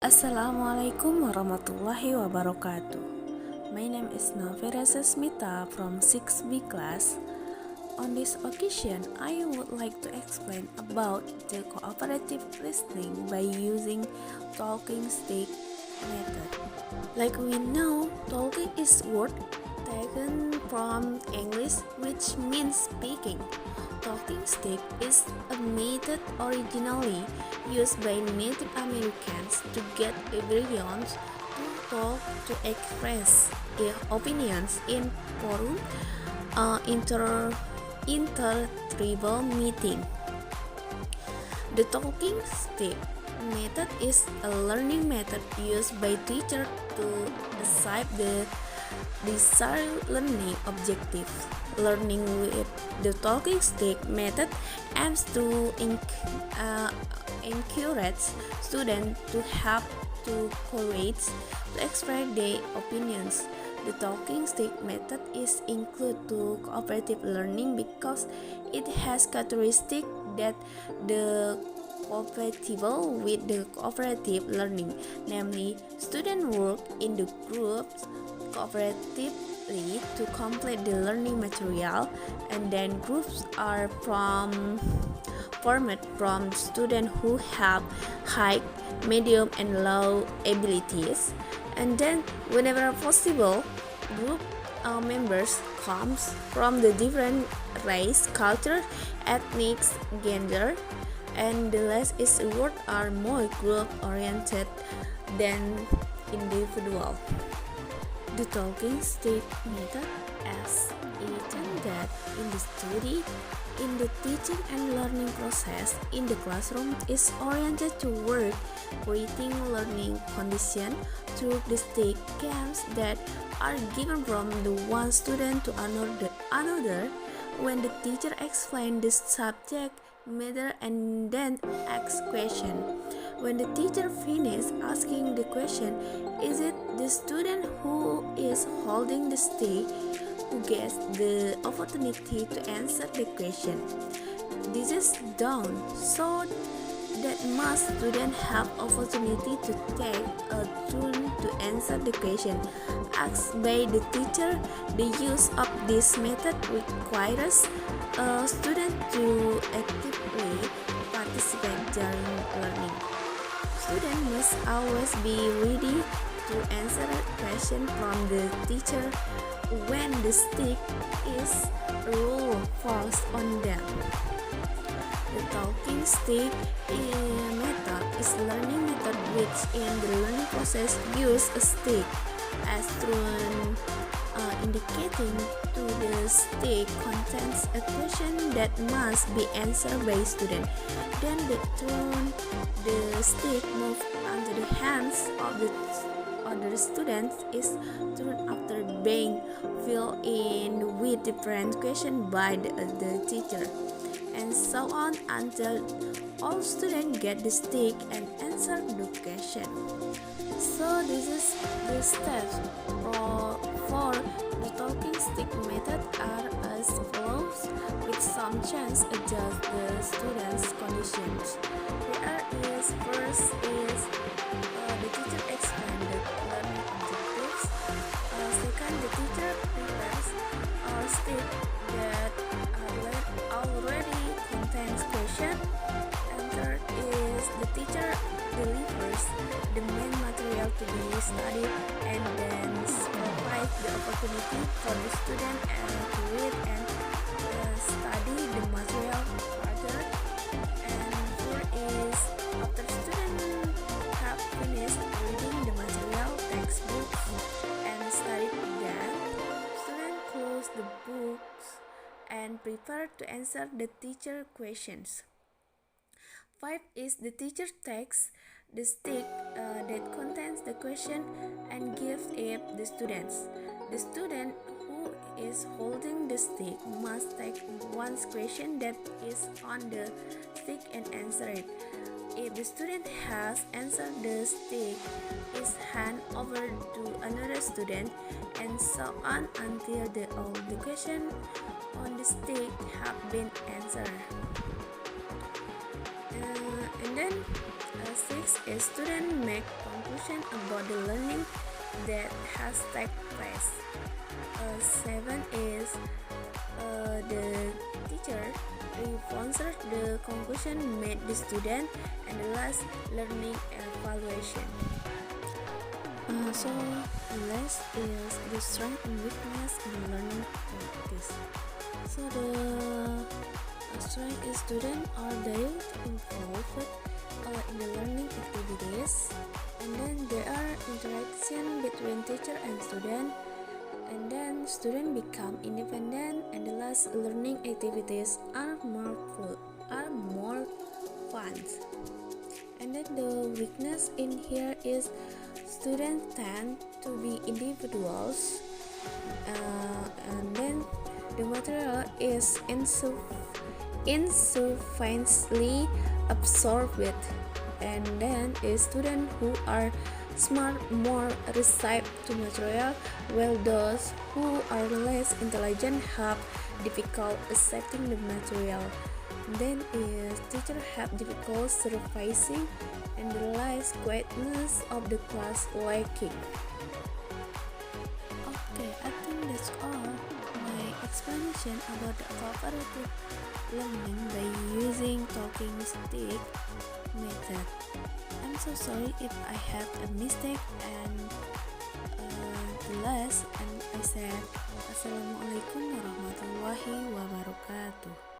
Assalamualaikum warahmatullahi wabarakatuh. My name is Noveria Sasmitha from 6B class. On this occasion, I would like to explain about the cooperative listening by using talking stick method. Like we know, talking is word taken from English which means speaking. Talking stick is a method originally used by Native Americans to get everyone to talk to express their opinions in forum inter-tribal meeting. The talking stick method is a learning method used by teachers to achieve the desired learning objective. Learning with the talking stick method aims to encourage students to have to courage to express their opinions. The talking stick method is included to cooperative learning because it has characteristics that the compatible with the cooperative learning, namely students work in the groups cooperatively to complete the learning material, and then groups are formed from students who have high, medium, and low abilities, and then whenever possible, group members comes from the different race, culture, ethnic, gender, and the less is word are more group oriented than individual. The talking stick method as intended in the study, in the teaching and learning process in the classroom is oriented toward creating learning conditions through the stick games that are given from the one student to another when the teacher explains the subject matter and then asks question. When the teacher finishes asking the question, is it the student who is holding the stick who gets the opportunity to answer the question? This is done so that most students have opportunity to take a turn to answer the question asked by the teacher. The use of this method requires a student to actively participate during learning. Students must always be ready to answer a question from the teacher when the stick is rolled falls on them. The talking stick method is a learning method which in the learning process use a stick as through indicating to the stick contains a question that must be answered by student. Then the stick move onto the hands of the other students is turned after being filled in with different questions by the teacher, and so on until all students get the stick and answer the question. So this is the steps for the talking stick method are as follows, with some chance adjust the students' conditions. There is first is the teacher explain the learning objectives. Second, the teacher prepares a stick that already contains question. And third is the teacher delivers the main material to be studied and then provides the opportunity for the student to read and study the material further. And fourth is after students have finished reading the material textbooks and studied them, students close the books and prepare to answer the teacher questions. 5 is the teacher takes the stick that contains the question and gives it the students. The student who is holding the stick must take one question that is on the stick and answer it. If the student has answered the stick, is hand over to another student, and so on until all the question on the stick have been answered. And then 6 is student make conclusion about the learning that has taken place. 7 is the teacher reconsidered the conclusion made the student, and the last learning evaluation. So the last is the strength and weakness in learning practice. So the strength is students are directly involved in the learning activities, and then there are interaction between teacher and student, and then students become independent, and the last learning activities are more fun. And then the weakness in here is students tend to be individuals, and then the material is insufficiently absorbed, and then a student who are smart more receive to material, while those who are less intelligent have difficult accepting the material. Then is teacher have difficult supervising, and the last quietness of the class lacking. Okay, I think that's all my explanation about the cooperative learning by using talking stick method. I'm so sorry if I had a mistake and the last, and I said Assalamualaikum warahmatullahi wabarakatuh.